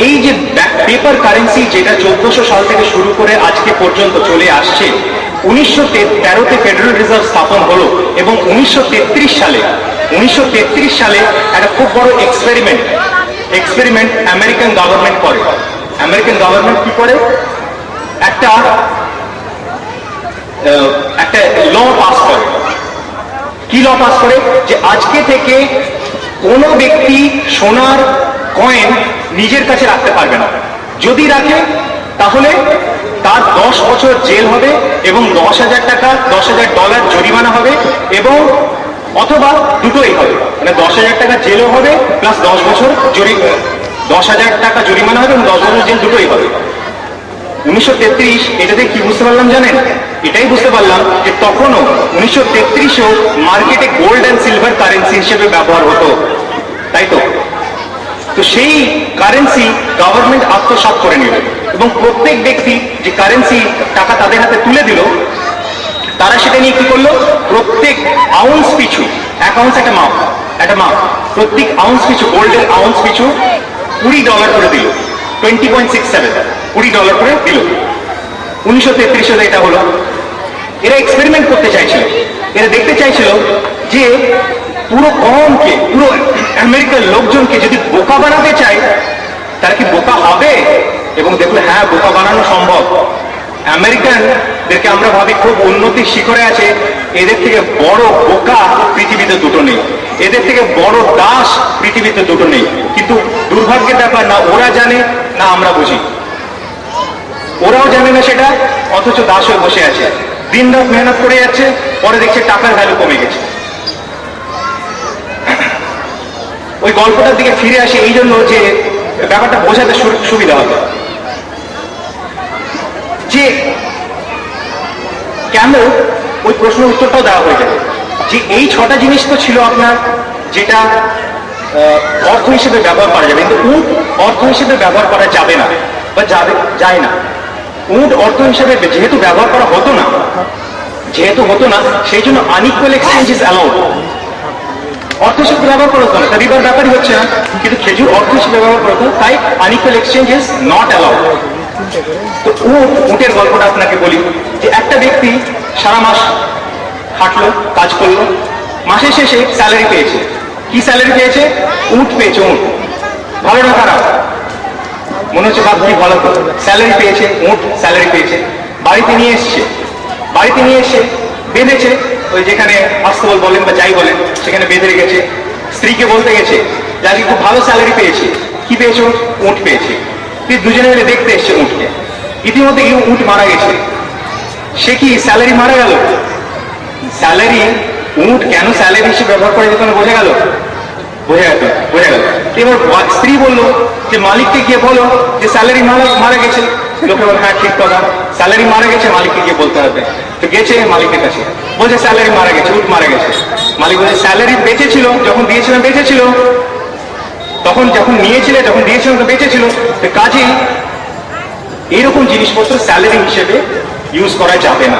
এই যে paper currency যেটা 1400 সাল থেকে শুরু করে আজকে পর্যন্ত চলে আসছে, 1913-তে ফেডারেল রিজার্ভ স্থাপন হলো এবং 1933 সালে একটা খুব বড় এক্সপেরিমেন্ট আমেরিকান গভর্নমেন্ট করে। আমেরিকান গভর্নমেন্ট কি করে, একটা ল পাস করে। কি ল পাস করে, যে আজকে থেকে কোনো ব্যক্তি সোনার কয়েন নিজের কাছে রাখতে পারবে না, যদি রাখে তাহলে তার 10 বছর জেল হবে এবং $10,000 জরিমানা হবে, এবং অথবা দুটোই হবে, মানে 10,000 টাকা জেলও হবে প্লাস 10,000 টাকা জরিমানা হবে এবং 10 বছর জেল, দুটোই হবে। 1933 এটাতে কি বুঝতে পারলাম জানেন? এটাই বুঝতে পারলাম যে তখনও 1933-এও মার্কেটে গোল্ড অ্যান্ড সিলভার কারেন্সি হিসেবে ব্যবহার হতো, তাই তো? তো সেই কারেন্সি গভর্নমেন্ট আত্মসাৎ করে নিল এবং প্রত্যেক ব্যক্তি যে কারেন্সি টাকা তাদের হাতে তুলে দিল, তারা সেটা নিয়ে কি করলো, প্রত্যেক আউন্স পিছু, এক আউন্স একটা মাপ, প্রত্যেক আউন্স পিছু, গোল্ডের আউন্স পিছু $20 করে দিল, 20.67, $20 করে দিল। 1933 এটা হলো। এরা এক্সপেরিমেন্ট করতে চাইছিল, এরা দেখতে চাইছিল যে পুরো আমেরিকার লোকজনকে যদি বোকা বানাতে চায়, তারা কি বোকা হবে? এবং দেখলো হ্যাঁ, বোকা বানানো সম্ভব। আমেরিকানদেরকে আমরা ভাবি খুব উন্নতির শিখরে আছে, এদের থেকে বড় বোকা পৃথিবীতে দুটো নেই, এদের থেকে বড় দাস পৃথিবীতে দুটো নেই। কিন্তু দুর্ভাগ্যের ব্যাপার, না ওরা জানে না আমরা বুঝি। ওরাও জানে না সেটা, অথচ দাস হয়ে বসে আছে, দিন রাত মেহনত করে যাচ্ছে, পরে দেখছে টাকার ভ্যালু কমে গেছে। ওই গল্পটার দিকে ফিরে আসে এই জন্য যে ব্যাপারটা বোঝাতে সুবিধা হবে, যে কেন ওই প্রশ্নের উত্তরটাও দেওয়া হয়ে যাবে যে এই 6টা জিনিস তো ছিল আপনার, যেটা অর্থ হিসেবে ব্যবহার করা যাবে, কিন্তু উট অর্থ হিসেবে ব্যবহার করা যাবে না বা যায় না। উট অর্থ হিসেবে যেহেতু ব্যবহার করা হতো না, সেই জন্য আনইকুয়াল এক্সচেঞ্জ ইজ অ্যালাউড। অর্থ হিসেবে ব্যবহার করা হতো না, রিবার ব্যাপারই হচ্ছে না, কিন্তু খেজুর অর্থ হিসেবে ব্যবহার করা হতো, তাই unequal exchange is not allowed. তো উটের গল্পটা আপনাকে বলি, যে একটা ব্যক্তি সারা মাস খাটলো, কাজ করলো, মাসের শেষে স্যালারি পেয়েছে। কি স্যালারি পেয়েছে? উট পেয়েছে। উট ভালো না খারাপ? মনে হচ্ছে ভাবছি ভালো, স্যালারি পেয়েছে, উট স্যালারি পেয়েছে। বাড়িতে নিয়ে এসে বেঁধেছে, ওই যেখানে আস্তবল বলেন বা যাই বলেন সেখানে বেঁধে রেখেছে। স্ত্রীকে বলতে গেছে যে আজকে খুব ভালো স্যালারি পেয়েছে। কি পেয়েছো? উট পেয়েছে। দুজনে মিলে দেখতে এসছে উটকে। ইতিমধ্যে উট মারা গেছে। সে কি স্যালারি মারা গেল? স্যালারি, উট কেন স্যালারি হিসেবে ব্যবহার করে যেত না, বোঝা গেল। এবার স্ত্রী বললো যে মালিককে গিয়ে বলো যে স্যালারি মারা গেছে। লোকে বলে হ্যাঁ ঠিক কথা, স্যালারি মারা গেছে, মালিককে গিয়ে বলতে হবে। তো গেছে মালিকের কাছে, বলছে স্যালারি মারা গেছে, উট মারা গেছে। মালিক বলছে স্যালারি বেঁচে ছিল, যখন দিয়েছিলাম বেঁচে ছিল, যখন নিয়েছিলে, যখন দিয়েছিলাম তো বেঁচে ছিল। তো কাজেই এইরকম জিনিসপত্র স্যালারি হিসেবে ইউজ করা যাবে না।